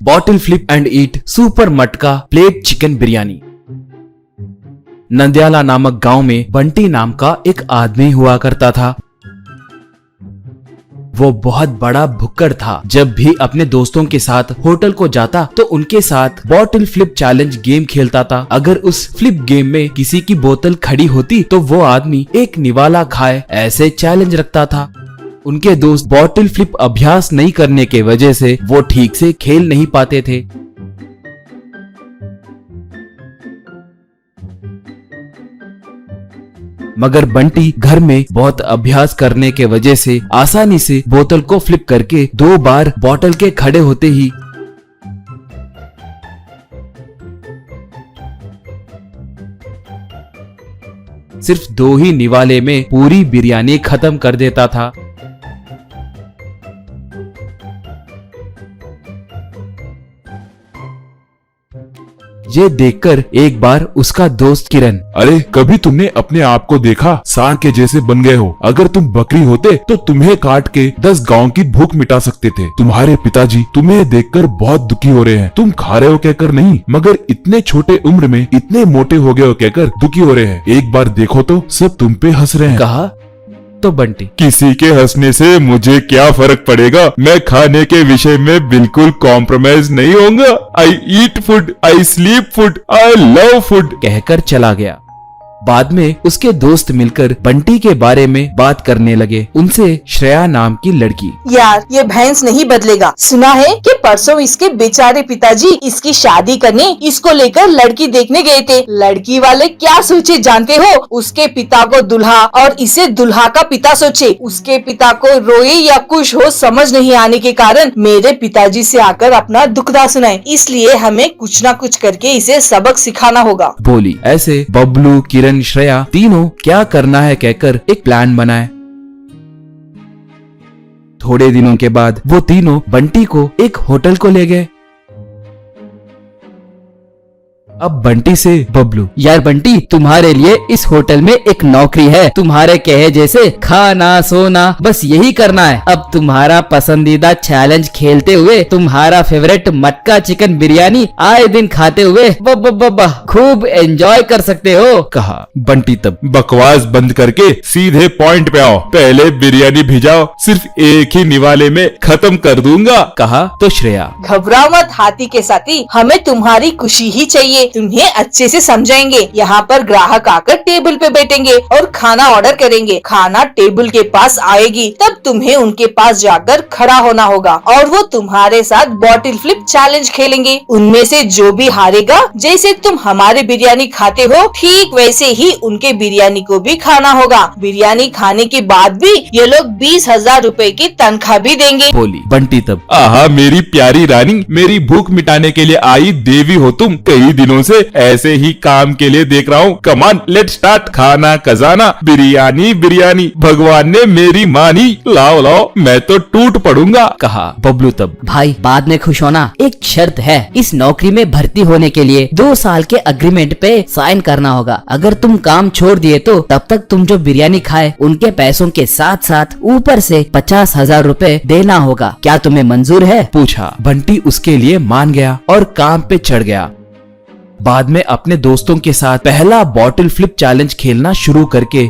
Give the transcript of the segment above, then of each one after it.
Bottle flip and eat super मटका plate chicken biryani. Nandyala नामक गांव में बंटी नाम का एक आदमी हुआ करता था। वो बहुत बड़ा भुक्कड़ था। जब भी अपने दोस्तों के साथ होटल को जाता तो उनके साथ बॉटल फ्लिप चैलेंज गेम खेलता था। अगर उस फ्लिप गेम में किसी की बोतल खड़ी होती तो वो आदमी एक निवाला खाए, ऐसे चैलेंज रखता था। उनके दोस्त बॉटल फ्लिप अभ्यास नहीं करने के वजह से वो ठीक से खेल नहीं पाते थे। मगर बंटी घर में बहुत अभ्यास करने के वजह से आसानी से बोतल को फ्लिप करके 2 बार बोतल के खड़े होते ही सिर्फ 2 ही निवाले में पूरी बिरयानी खत्म कर देता था। ये देखकर एक बार उसका दोस्त किरण, अरे कभी तुमने अपने आप को देखा? सांड के जैसे बन गए हो। अगर तुम बकरी होते तो तुम्हें काट के 10 गांव की भूख मिटा सकते थे। तुम्हारे पिताजी तुम्हें देखकर बहुत दुखी हो रहे हैं। तुम खा रहे हो कहकर नहीं, मगर इतने छोटे उम्र में इतने मोटे हो गए हो कहकर दुखी हो रहे हैं। एक बार देखो तो सब तुम पे हंस रहे हैं। कहा तो बंटी, किसी के हंसने से मुझे क्या फर्क पड़ेगा? मैं खाने के विषय में बिल्कुल कॉम्प्रोमाइज नहीं होऊंगा। I eat food, I sleep food, I love food कहकर चला गया। बाद में उसके दोस्त मिलकर बंटी के बारे में बात करने लगे। उनसे श्रेया नाम की लड़की, यार ये भैंस नहीं बदलेगा। सुना है कि परसों इसके बेचारे पिताजी इसकी शादी करने इसको लेकर लड़की देखने गए थे। लड़की वाले क्या सोचे जानते हो? उसके पिता को दुल्हा और इसे दुल्हा का पिता सोचे। उसके पिता को रोए या खुश हो समझ नहीं आने के कारण मेरे पिताजी से आकर अपना दुखदा सुनाए। इसलिए हमें कुछ न कुछ करके इसे सबक सिखाना होगा, बोली। ऐसे बबलू, किरण, श्रेया तीनों क्या करना है कहकर एक प्लान बनाए। थोड़े दिनों के बाद वो तीनों बंटी को एक होटल को ले गए। अब बंटी से बबलू, यार बंटी, तुम्हारे लिए इस होटल में एक नौकरी है। तुम्हारे कहे जैसे खाना सोना बस यही करना है। अब तुम्हारा पसंदीदा चैलेंज खेलते हुए तुम्हारा फेवरेट मटका चिकन बिरयानी आए दिन खाते हुए खूब एंजॉय कर सकते हो, कहा। बंटी तब, बकवास बंद करके सीधे पॉइंट पे आओ। पहले बिरयानी भिजाओ, सिर्फ एक ही निवाले में खत्म कर दूंगा, कहा। तो श्रेया, घबराओ मत हाथी के साथी, हमें तुम्हारी खुशी ही चाहिए। तुम्हें अच्छे से समझाएंगे। यहाँ पर ग्राहक आकर टेबल पे बैठेंगे और खाना ऑर्डर करेंगे। खाना टेबल के पास आएगी तब तुम्हें उनके पास जाकर खड़ा होना होगा और वो तुम्हारे साथ बॉटल फ्लिप चैलेंज खेलेंगे। उनमें से जो भी हारेगा, जैसे तुम हमारे बिरयानी खाते हो ठीक वैसे ही उनके बिरयानी को भी खाना होगा। बिरयानी खाने के बाद भी ये लोग 20,000 रुपए की तनख्वाह भी देंगे, बोली। बंटी तब, आहा मेरी प्यारी रानी, मेरी भूख मिटाने के लिए आई देवी हो तुम। कई दिनों से ऐसे ही काम के लिए देख रहा हूँ। कमान लेट स्टार्ट। खाना खजाना, बिरयानी बिरयानी, भगवान ने मेरी मानी। लाओ लाओ, मैं तो टूट पड़ूंगा, कहा। बबलू तब, भाई बाद में खुश होना। एक शर्त है, इस नौकरी में भर्ती होने के लिए 2 साल के अग्रीमेंट पे साइन करना होगा। अगर तुम काम छोड़ दिए तो तब तक तुम जो बिरयानी खाए उनके पैसों के साथ साथ ऊपर से 50,000 रुपए देना होगा। क्या तुम्हें मंजूर है? पूछा। बंटी उसके लिए मान गया और काम पे चढ़ गया। बाद में अपने दोस्तों के साथ पहला बॉटल फ्लिप चैलेंज खेलना शुरू करके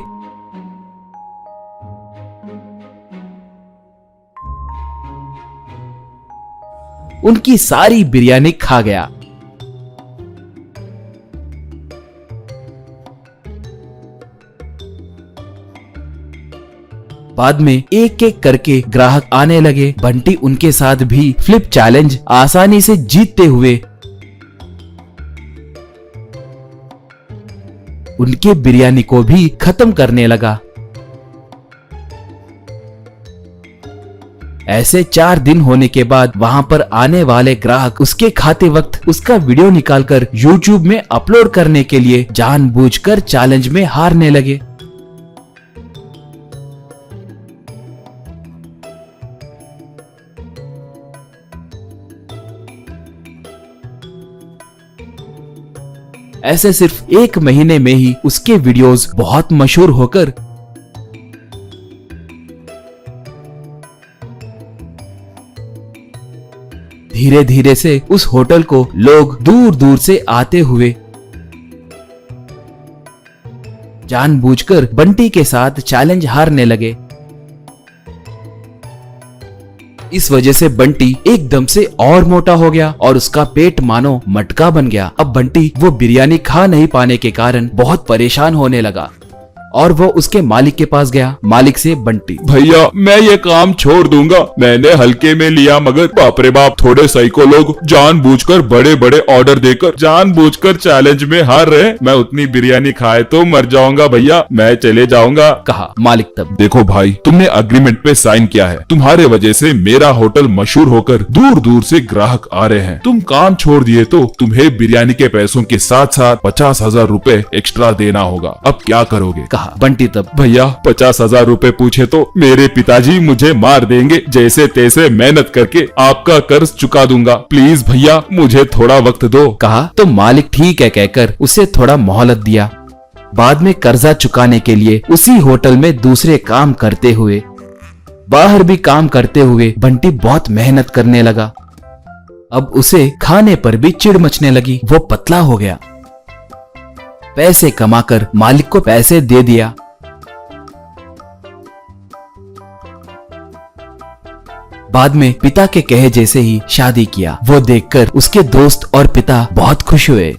उनकी सारी बिरयानी खा गया। बाद में एक एक करके ग्राहक आने लगे। बंटी उनके साथ भी फ्लिप चैलेंज आसानी से जीतते हुए उनके बिरयानी को भी खत्म करने लगा। ऐसे 4 दिन होने के बाद वहां पर आने वाले ग्राहक उसके खाते वक्त उसका वीडियो निकालकर YouTube में अपलोड करने के लिए जानबूझकर चैलेंज में हारने लगे। ऐसे सिर्फ 1 महीने में ही उसके वीडियोस बहुत मशहूर होकर धीरे धीरे से उस होटल को लोग दूर दूर से आते हुए जानबूझकर बंटी के साथ चैलेंज हारने लगे। इस वजह से बंटी एकदम से और मोटा हो गया और उसका पेट मानो मटका बन गया। अब बंटी वो बिरयानी खा नहीं पाने के कारण बहुत परेशान होने लगा और वो उसके मालिक के पास गया। मालिक से बंटी, भैया मैं ये काम छोड़ दूंगा, मैंने हल्के में लिया मगर बाप रे बाप थोड़े साइको लोग जानबूझकर बड़े बड़े ऑर्डर देकर जानबूझकर चैलेंज में हार रहे, मैं उतनी बिरयानी खाए तो मर जाऊंगा भैया, मैं चले जाऊंगा। कहा। मालिक तब, देखो भाई तुमने एग्रीमेंट पे साइन किया है, तुम्हारे वजह से मेरा होटल मशहूर होकर दूर दूर से ग्राहक आ रहे हैं, तुम काम छोड़ दिए तो तुम्हें बिरयानी के पैसों के साथ साथ 50,000 रूपए एक्स्ट्रा देना होगा, अब क्या करोगे? बंटी तब, भैया 50,000 रूपए पूछे तो मेरे पिताजी मुझे मार देंगे, जैसे तैसे मेहनत करके आपका कर्ज चुका दूंगा, प्लीज भैया मुझे थोड़ा वक्त दो। कहा तो मालिक ठीक है कहकर उसे थोड़ा मोहलत दिया। बाद में कर्जा चुकाने के लिए उसी होटल में दूसरे काम करते हुए, बाहर भी काम करते हुए बंटी बहुत मेहनत करने लगा। अब उसे खाने पर भी चिढ़ मचने लगी, वो पतला हो गया। पैसे कमाकर मालिक को पैसे दे दिया। बाद में पिता के कहे जैसे ही शादी किया। वो देखकर उसके दोस्त और पिता बहुत खुश हुए।